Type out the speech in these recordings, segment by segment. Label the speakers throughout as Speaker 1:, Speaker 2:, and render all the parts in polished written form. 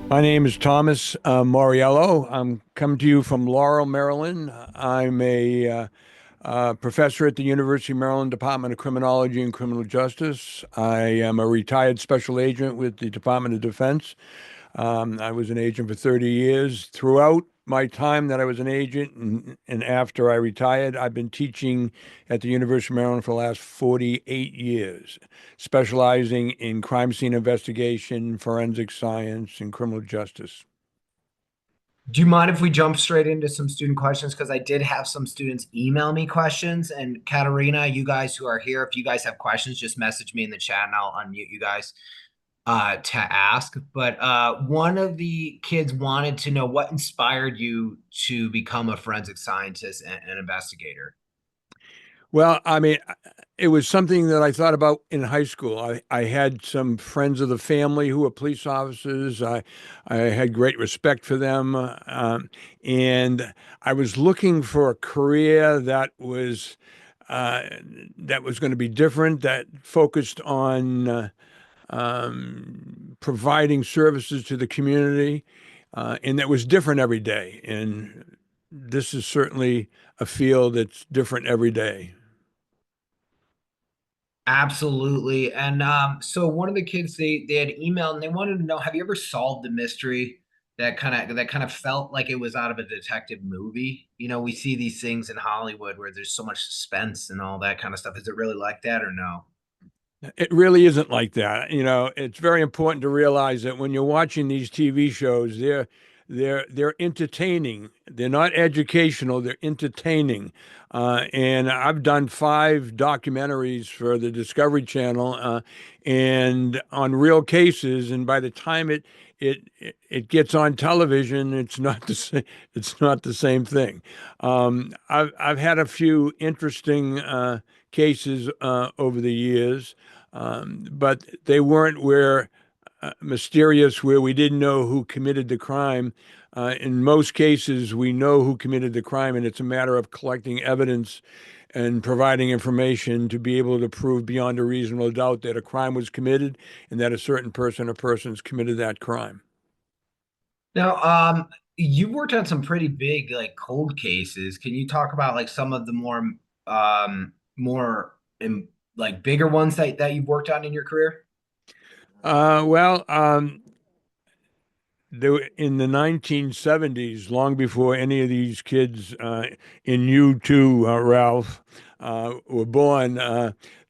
Speaker 1: My name is Thomas Mauriello. I'm coming to you from Laurel, Maryland. I'm a professor at the University of Maryland Department of Criminology and Criminal Justice. I am a retired special agent with the Department of Defense. I was an agent for 30 years. Throughout my time that I was an agent and after I retired, I've been teaching at the University of Maryland for the last 48 years, specializing in crime scene investigation, forensic science, and criminal justice.
Speaker 2: Do you mind if we jump straight into some student questions? Because I did have some students email me questions. And Katarina, you guys who are here, if you guys have questions, just message me in the chat and I'll unmute you guys to ask. But one of the kids wanted to know what inspired you to become a forensic scientist and investigator.
Speaker 1: Well, I mean, it was something that I thought about in high school. I had some friends of the family who were police officers. I had great respect for them. And I was looking for a career that was going to be different, that focused on providing services to the community, and that was different every day. And this is certainly a field that's different every day.
Speaker 2: Absolutely. And so one of the kids they had emailed and they wanted to know, have you ever solved a mystery that kind of felt like it was out of a detective movie? You know, we see these things in Hollywood where there's so much suspense and all that kind of stuff. Is it really like that or no?
Speaker 1: It really isn't like that. You know, it's very important to realize that when you're watching these TV shows, they're entertaining. They're not educational. They're entertaining. And I've done 5 documentaries for the Discovery Channel, and on real cases. And by the time it gets on television, it's not the same. It's not the same thing. I've had a few interesting cases over the years, but they weren't where mysterious, where we didn't know who committed the crime. In most cases, we know who committed the crime, and it's a matter of collecting evidence and providing information to be able to prove beyond a reasonable doubt that a crime was committed and that a certain person or persons committed that crime.
Speaker 2: Now, you've worked on some pretty big like cold cases. Can you talk about like some of the like bigger ones that you've worked on in your career?
Speaker 1: Well, in the 1970s, long before any of these kids in you too, Ralph, were born,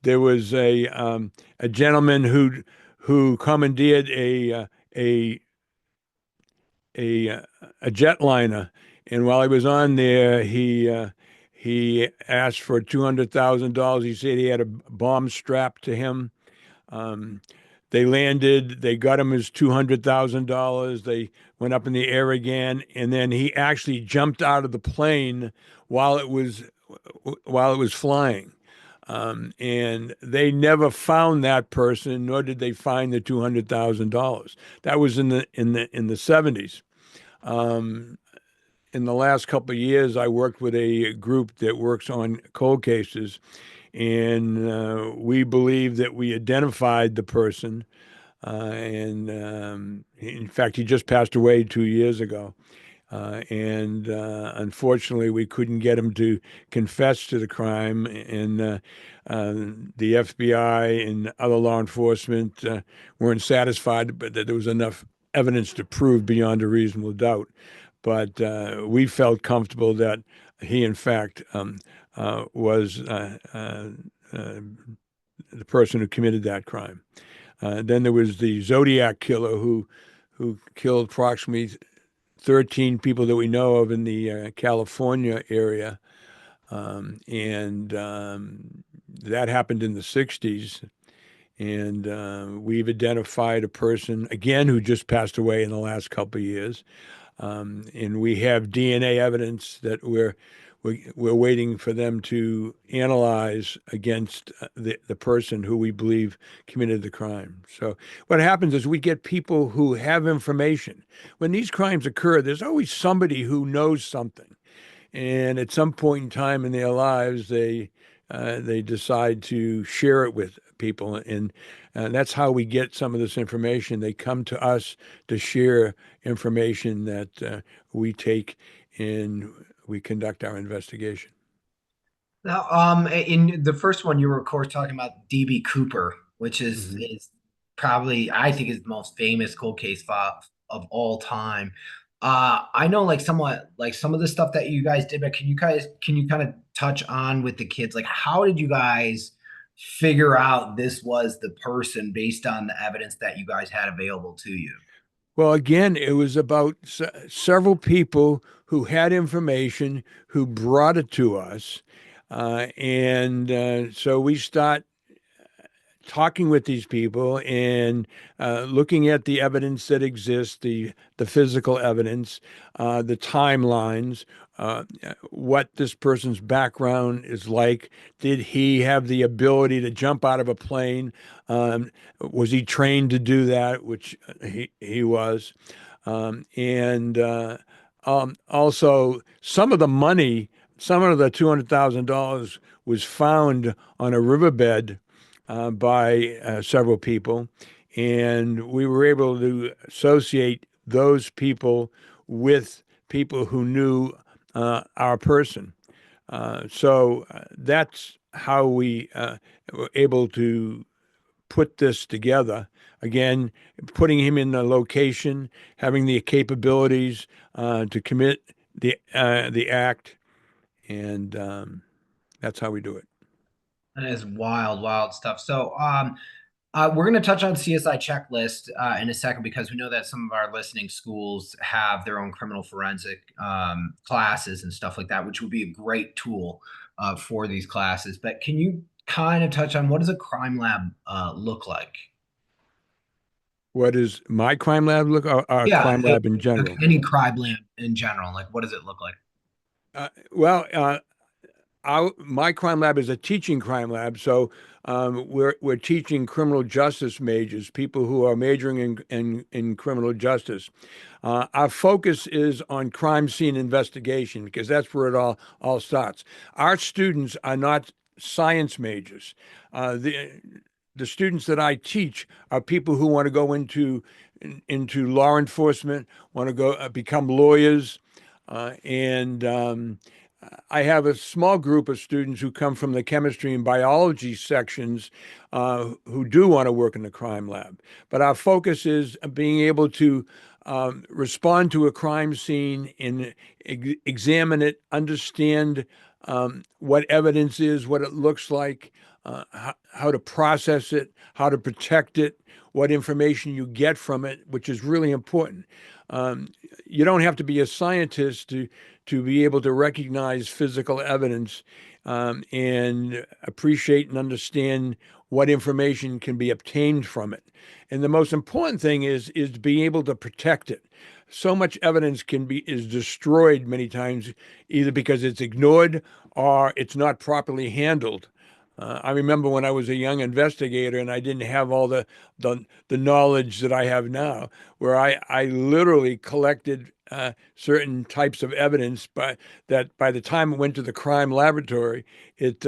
Speaker 1: there was a gentleman who commandeered a jetliner, and while he was on there, he asked for $200,000. He said he had a bomb strapped to him. Um, they landed, they got him his $200,000. They went up in the air again, and then he actually jumped out of the plane while it was flying. And they never found that person, nor did they find the $200,000. That was in the 70s. Um, in the last couple of years, I worked with a group that works on cold cases, and we believe that we identified the person. And in fact, he just passed away 2 years ago. And unfortunately, we couldn't get him to confess to the crime. And the FBI and other law enforcement weren't satisfied, but that there was enough evidence to prove beyond a reasonable doubt. But we felt comfortable that he, in fact, was the person who committed that crime. Then there was the Zodiac Killer who killed approximately 13 people that we know of in the California area. And that happened in the 60s. And we've identified a person, again, who just passed away in the last couple of years. And we have DNA evidence that we're waiting for them to analyze against the person who we believe committed the crime. So what happens is we get people who have information. When these crimes occur, there's always somebody who knows something. and at some point in time in their lives, they decide to share it with people, and that's how we get some of this information. They come to us to share information that we take and we conduct our investigation.
Speaker 2: Now, in the first one, you were of course talking about DB Cooper, which
Speaker 1: Mhm.
Speaker 2: is probably I think is the most famous cold case file of all time. I know like somewhat like some of the stuff that you guys did, but can you kind of touch on with the kids? Like, how did you guys figure out this was the person based on the evidence that you guys had available to you?
Speaker 1: Well, again, it was about several people who had information who brought it to us. And so we start talking with these people and looking at the evidence that exists, the physical evidence, the timelines, what this person's background is like. Did he have the ability to jump out of a plane? Was he trained to do that? Which he was. And also, some of the money, some of the $200,000 was found on a riverbed by several people, and we were able to associate those people with people who knew our person. So that's how we were able to put this together. Again, putting him in the location, having the capabilities to commit the act, and that's how we do it.
Speaker 2: That is wild, wild stuff. So, we're going to touch on CSI checklist in a second because we know that some of our listening schools have their own criminal forensic classes and stuff like that, which would be a great tool for these classes. But can you kind of touch on what does a crime lab look like?
Speaker 1: What is my crime lab look? Our
Speaker 2: Yeah,
Speaker 1: crime lab in general.
Speaker 2: any crime lab in general, like what does it look like?
Speaker 1: Well, my crime lab is a teaching crime lab, so we're teaching criminal justice majors, people who are majoring in criminal justice. Our focus is on crime scene investigation because that's where it all starts. Our students are not science majors. The students that I teach are people who want to go into law enforcement, want to go become lawyers, and I have a small group of students who come from the chemistry and biology sections who do want to work in the crime lab. But our focus is being able to respond to a crime scene and examine it, understand what evidence is, what it looks like, how to process it, how to protect it, what information you get from it, which is really important. Um, you don't have to be a scientist to be able to recognize physical evidence and appreciate and understand what information can be obtained from it. And the most important thing is to be able to protect it. So much evidence is destroyed many times, either because it's ignored or it's not properly handled. I remember when I was a young investigator and I didn't have all the knowledge that I have now, where I literally collected certain types of evidence, but that by the time it went to the crime laboratory, it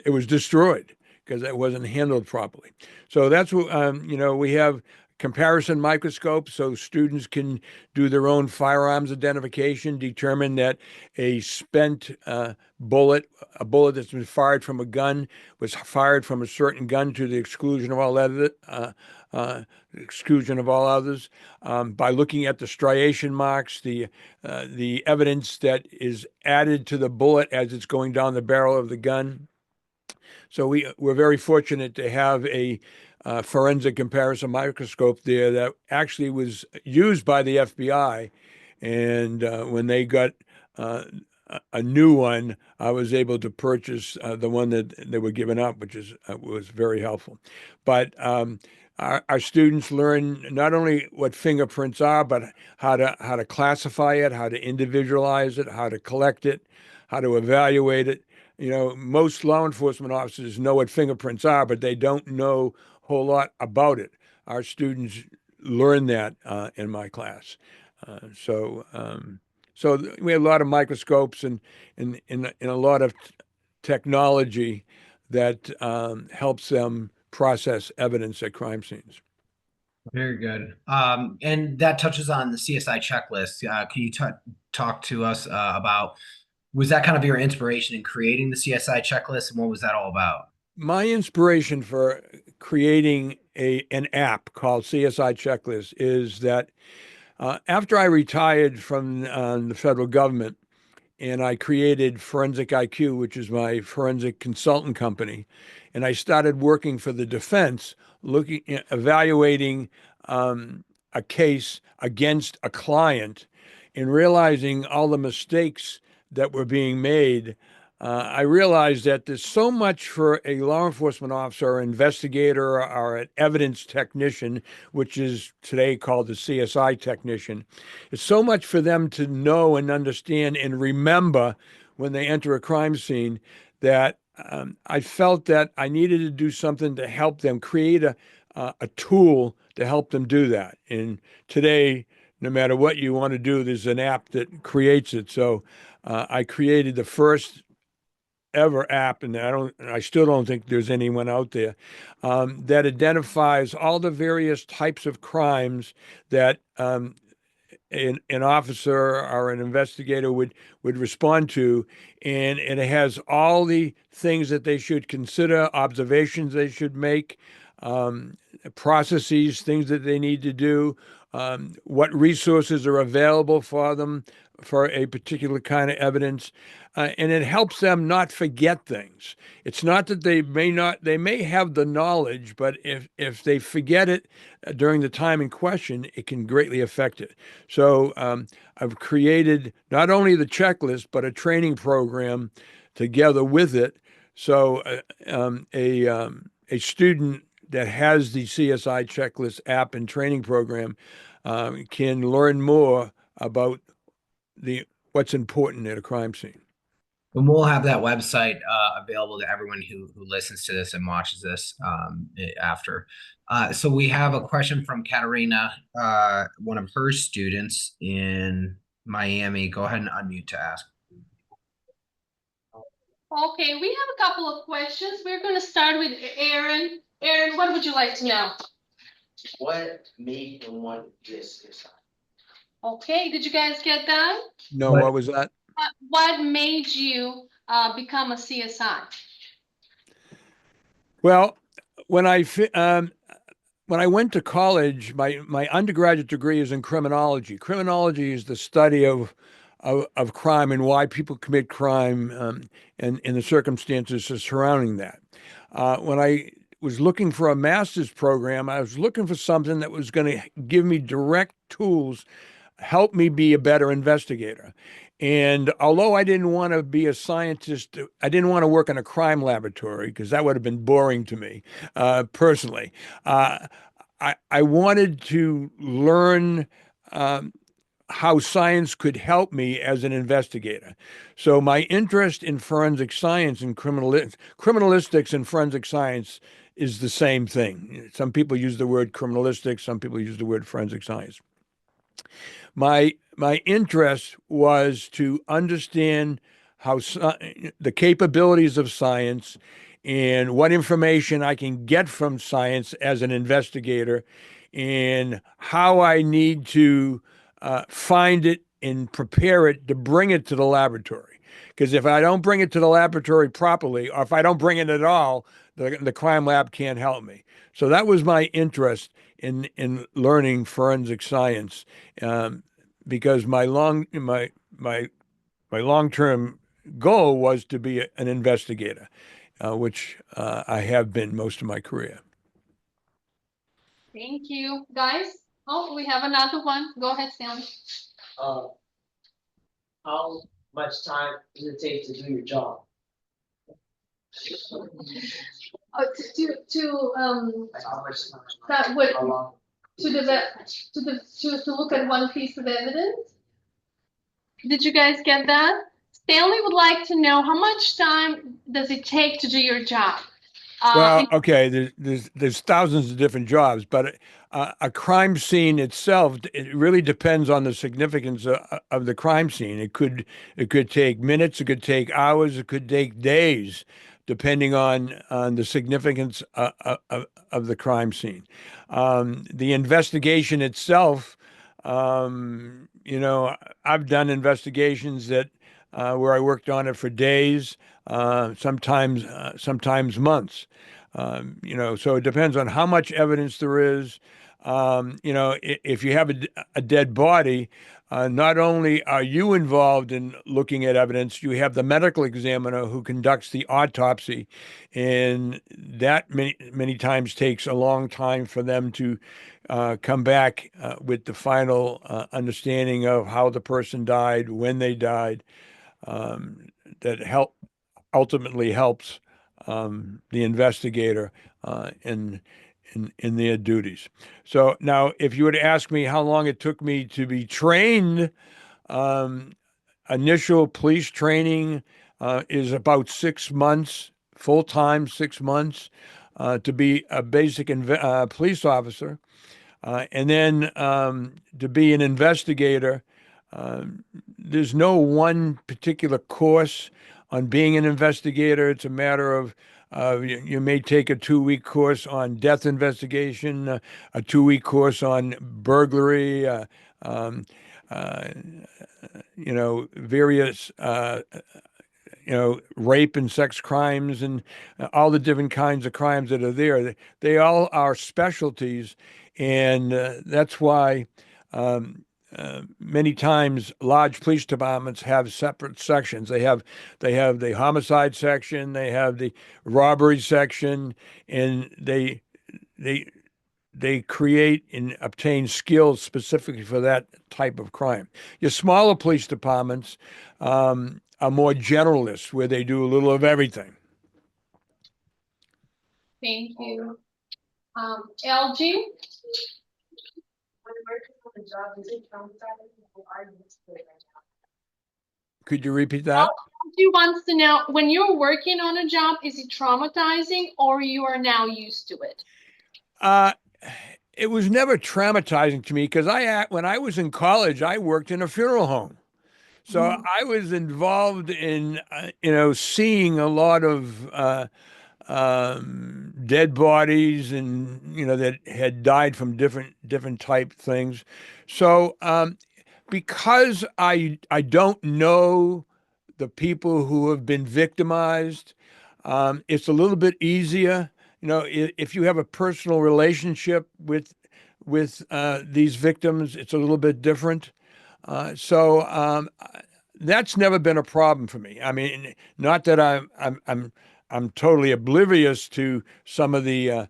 Speaker 1: was destroyed because it wasn't handled properly. So that's what we have comparison microscopes so students can do their own firearms identification, determine that a spent bullet, a bullet that's been fired from a gun, was fired from a certain gun to the exclusion of all other, exclusion of all others. By looking at the striation marks, the evidence that is added to the bullet as it's going down the barrel of the gun. So we're very fortunate to have a forensic comparison microscope there that actually was used by the FBI. And when they got a new one, I was able to purchase the one that they were giving up, which was very helpful. But our students learn not only what fingerprints are, but how to classify it, how to individualize it, how to collect it, how to evaluate it. Most law enforcement officers know what fingerprints are, but they don't know a whole lot about it. Our students learn that in my class. So So we have a lot of microscopes and a lot of technology that helps them process evidence at crime scenes.
Speaker 2: Very good. And that touches on the CSI checklist. Can you talk to us about, was that kind of your inspiration in creating the CSI checklist, and what was that all about?
Speaker 1: My inspiration for creating an app called CSI Checklist is that after I retired from the federal government, and I created Forensic IQ, which is my forensic consultant company. And I started working for the defense, evaluating a case against a client and realizing all the mistakes that were being made. I realized that there's so much for a law enforcement officer or investigator or an evidence technician, which is today called the CSI technician. It's so much for them to know and understand and remember when they enter a crime scene that I felt that I needed to do something to help them create a tool to help them do that. And today, no matter what you want to do, there's an app that creates it. So I created the first ever app, and I still don't think there's anyone out there that identifies all the various types of crimes that an officer or an investigator would respond to, and it has all the things that they should consider, observations they should make, processes, things that they need to do, what resources are available for them for a particular kind of evidence, and it helps them not forget things. It's not that they may have the knowledge, but if they forget it during the time in question, it can greatly affect it. So I've created not only the checklist, but a training program together with it. So a student that has the CSI checklist app and training program can learn more about what's important at a crime scene.
Speaker 2: And we'll have that website available to everyone who listens to this and watches this after. So we have a question from Katerina, one of her students in Miami. Go ahead and unmute to ask.
Speaker 3: Okay, we have a couple of questions. We're going to start with Aaron. Aaron, what would you like to know?
Speaker 4: What made him want this?
Speaker 3: Okay, did you guys get that?
Speaker 1: No, what was that?
Speaker 3: What made you become a CSI?
Speaker 1: Well, when I went to college, my undergraduate degree is in criminology. Criminology is the study of crime and why people commit crime and the circumstances surrounding that. When I was looking for a master's program, I was looking for something that was going to give me direct tools, help me be a better investigator. And although I didn't want to be a scientist, I didn't want to work in a crime laboratory because that would have been boring to me personally. I wanted to learn how science could help me as an investigator. So my interest in forensic science and criminalistics and forensic science is the same thing. Some people use the word criminalistics, some people use the word forensic science. My interest was to understand how the capabilities of science and what information I can get from science as an investigator, and how I need to find it and prepare it to bring it to the laboratory. Because if I don't bring it to the laboratory properly, or if I don't bring it at all, the crime lab can't help me. So that was my interest in learning forensic science, because my long-term goal was to be an investigator, which I have been most of my career.
Speaker 3: Thank you, guys. Oh, we have another one. Go ahead, Stanley.
Speaker 4: How much time does it take to do your job? Like how much time?
Speaker 3: That would
Speaker 4: How long?
Speaker 3: to look at one piece of evidence. Did you guys get that? Stanley would like to know how much time does it take to do your job?
Speaker 1: Well, okay, there's thousands of different jobs, but a crime scene itself, it really depends on the significance of the crime scene. It could take minutes, it could take hours, it could take days, depending on the significance of the crime scene. The investigation itself, you know, I've done investigations that where I worked on it for days, sometimes months. You know, so it depends on how much evidence there is. You know, if you have a dead body, not only are you involved in looking at evidence, you have the medical examiner who conducts the autopsy, and that many times takes a long time for them to come back with the final understanding of how the person died, when they died. That ultimately helps the investigator in their duties. So now, if you were to ask me how long it took me to be trained, um, initial police training is about 6 months, full time, 6 months to be a basic police officer. And then to be an investigator, there's no one particular course on being an investigator. It's a matter of you may take a 2-week course on death investigation, a 2-week course on burglary, um, uh, you know, various you know, rape and sex crimes and all the different kinds of crimes that are there. They all are specialties, and that's why many times large police departments have separate sections. They have the homicide section, they have the robbery section, and they they create and obtain skills specifically for that type of crime. Your smaller police departments are more generalists, where they do a little of everything.
Speaker 3: Thank you. LG?
Speaker 4: When working on the job, is it traumatizing or are you used to it right now?
Speaker 1: Could you repeat that?
Speaker 3: LG wants to know, when you're working on a job, is it traumatizing or you are now used to it?
Speaker 1: It was never traumatizing to me because when I was in college, I worked in a funeral home. So I was involved in, you know, seeing a lot of dead bodies, and you know, that had died from different type things. So because I don't know the people who have been victimized, it's a little bit easier. You know, if you have a personal relationship with these victims, it's a little bit different. So that's never been a problem for me. I mean, not that I'm totally oblivious to some of the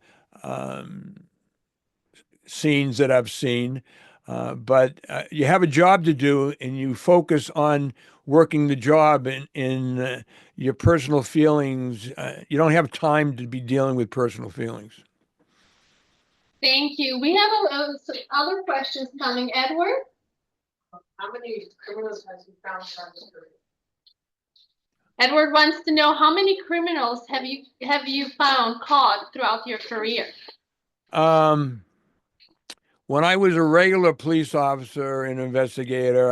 Speaker 1: scenes that I've seen, but you have a job to do, and you focus on working the job in your personal feelings. You don't have time to be dealing with personal feelings.
Speaker 3: Thank you. We have some other questions coming. Edward?
Speaker 4: How many criminals have you found on this career?
Speaker 3: Edward wants to know, how many criminals have you found caught throughout your career?
Speaker 1: When I was a regular police officer and investigator,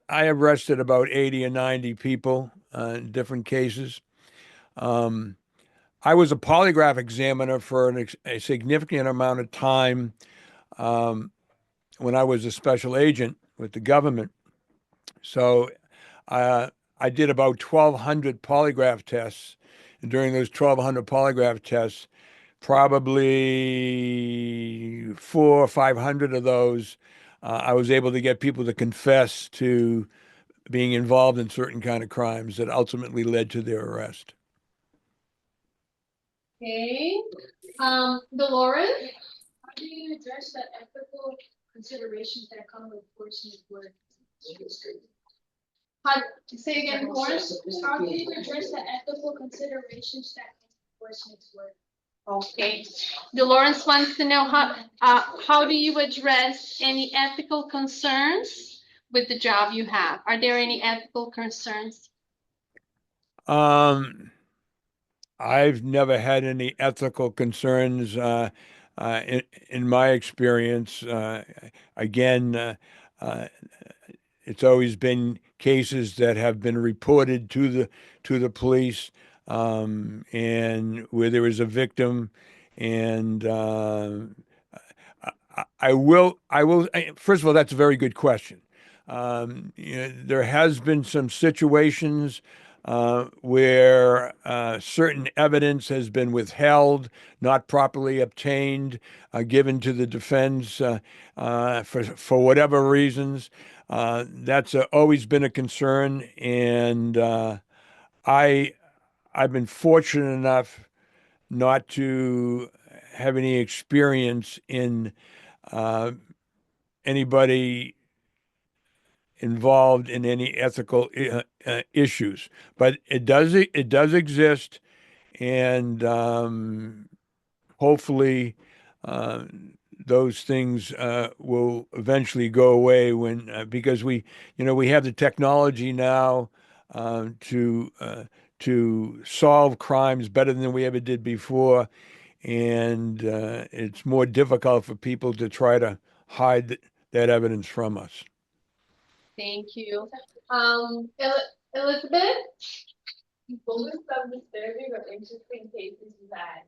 Speaker 1: I arrested about 80 or 90 people in different cases. I was a polygraph examiner for a significant amount of time when I was a special agent with the government. So I did about 1,200 polygraph tests. And during those 1,200 polygraph tests, probably 400 or 500 of those, I was able to get people to confess to being involved in certain kind of crimes that ultimately led to their arrest.
Speaker 3: Okay. Dolores?
Speaker 5: How do you address the ethical considerations that come with enforcement work?
Speaker 3: Say again, Dolores?
Speaker 5: How do you address the ethical considerations that come with enforcement work?
Speaker 3: Okay. Dolores wants to know, how do you address any ethical concerns with the job you have? Are there any ethical concerns?
Speaker 1: I've never had any ethical concerns. in my experience, again, it's always been cases that have been reported to the police, and where there was a victim, and first of all, that's a very good question. There has been some situations where certain evidence has been withheld, not properly obtained, given to the defense for whatever reasons. That's always been a concern, and I I've been fortunate enough not to have any experience in uh, anybody involved in any ethical issues, but it does exist, and hopefully uh, those things will eventually go away when because we have the technology now to solve crimes better than we ever did before, and it's more difficult for people to try to hide that evidence from us.
Speaker 3: Thank you. Elizabeth?
Speaker 4: What was some disturbing or interesting cases you had?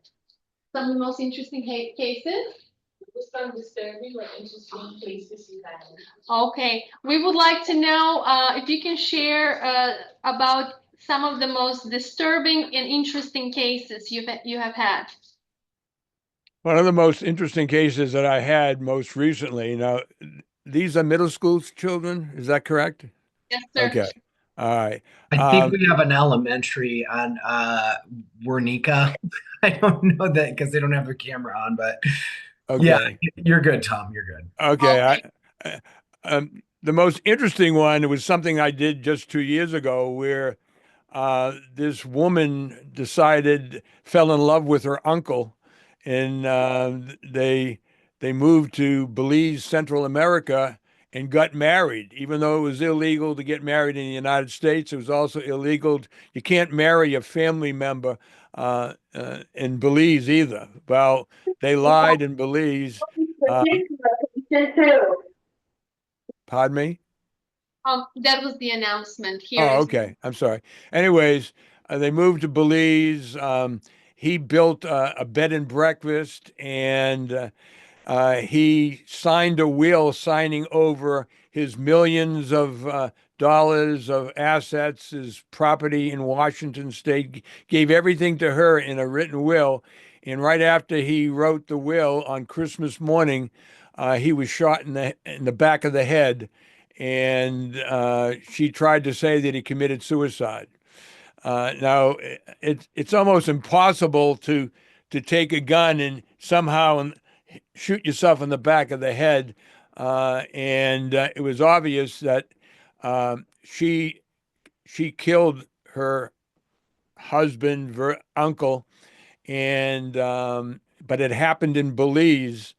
Speaker 3: Some of the most interesting cases?
Speaker 4: What was some disturbing or interesting cases you had?
Speaker 3: Okay, we would like to know if you can share about some of the most disturbing and interesting cases you have had.
Speaker 1: One of the most interesting cases that I had most recently, now, these are middle school children, is that correct?
Speaker 3: Yes, sir.
Speaker 1: Okay. All right.
Speaker 2: I think we have an elementary on Wernica. I don't know that because they don't have a camera on, but yeah,
Speaker 1: Okay.
Speaker 2: you're good, Tom. You're good.
Speaker 1: Okay. The most interesting one was something I did just 2 years ago where this woman fell in love with her uncle, and they moved to Belize, Central America, and got married. Even though it was illegal to get married in the United States, it was also illegal. You can't marry a family member in Belize either. Well, they lied in Belize. Pardon me?
Speaker 3: That was the announcement here.
Speaker 1: Oh, okay. I'm sorry. Anyways, they moved to Belize. He built a bed and breakfast, and he signed a will signing over his millions of dollars of assets, his property in Washington State, gave everything to her in a written will. And right after he wrote the will on Christmas morning, he was shot in the back of the head, and she tried to say that he committed suicide. Now, it's almost impossible to take a gun and somehow shoot yourself in the back of the head. And it was obvious that she killed her husband, her uncle, and but it happened in Belize,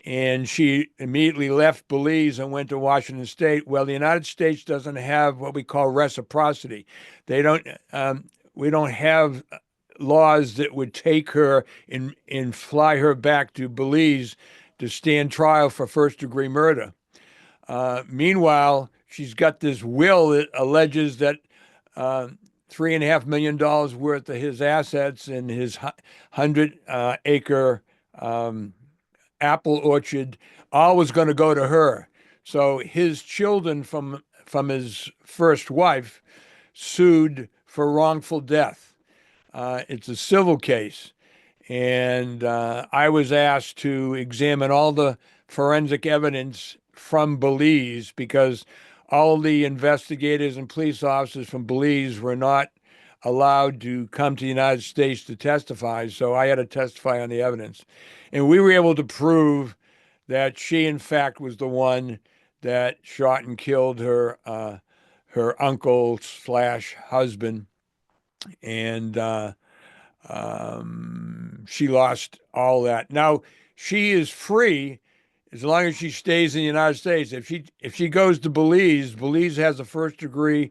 Speaker 1: and she immediately left Belize and went to Washington State. Well, the United States doesn't have what we call reciprocity. They don't. We don't have laws that would take her and fly her back to Belize to stand trial for first-degree murder. Meanwhile, she's got this will that alleges that $3.5 million worth of his assets and his 100-acre apple orchard all was going to go to her. So his children from his first wife sued for wrongful death. It's a civil case. And I was asked to examine all the forensic evidence from Belize because all the investigators and police officers from Belize were not allowed to come to the United States to testify. So I had to testify on the evidence. And we were able to prove that she, in fact, was the one that shot and killed her uncle slash husband. And she lost all that. Now she is free as long as she stays in the United States. If she goes to Belize, Belize has a first degree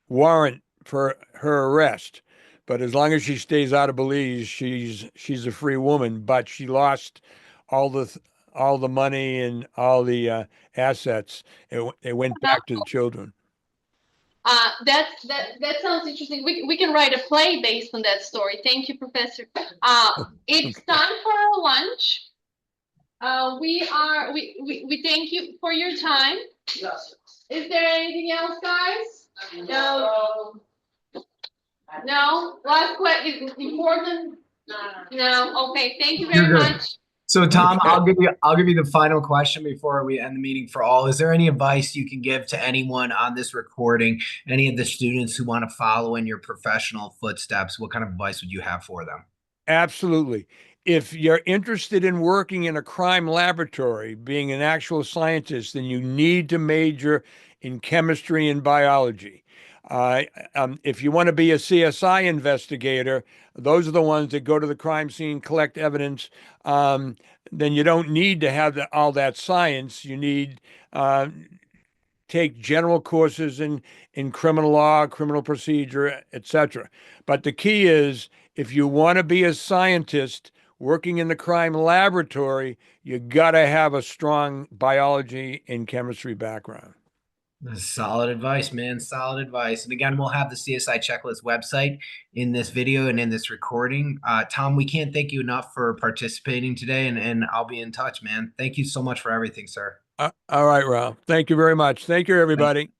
Speaker 1: warrant for her arrest. But as long as she stays out of Belize, she's a free woman. But she lost all the money and all the assets. It went back to the children.
Speaker 3: That sounds interesting. We can write a play based on that story. Thank you, Professor. It's time for our lunch. We thank you for your time.
Speaker 4: Yes.
Speaker 3: Is there anything else, guys? No. No. Last question. Important. No. Okay. Thank you very
Speaker 2: You're good.
Speaker 3: much.
Speaker 2: So Tom,
Speaker 1: Okay.
Speaker 2: I'll give you the final question before we end the meeting for all. Is there any advice you can give to anyone on this recording, any of the students who want to follow in your professional footsteps? What kind of advice would you have for them?
Speaker 1: Absolutely. If you're interested in working in a crime laboratory, being an actual scientist, then you need to major in chemistry and biology. If you want to be a CSI investigator, those are the ones that go to the crime scene, collect evidence. Then you don't need to have all that science. You need take general courses in criminal law, criminal procedure, etc. But the key is, if you want to be a scientist working in the crime laboratory, you got to have a strong biology and chemistry background.
Speaker 2: Solid advice, man. Solid advice. And again, we'll have the CSI checklist website in this video and in this recording. Tom, we can't thank you enough for participating today, and I'll be in touch, man. Thank you so much for everything, sir.
Speaker 1: All right, Ralph. Thank you very much. Thank you, everybody.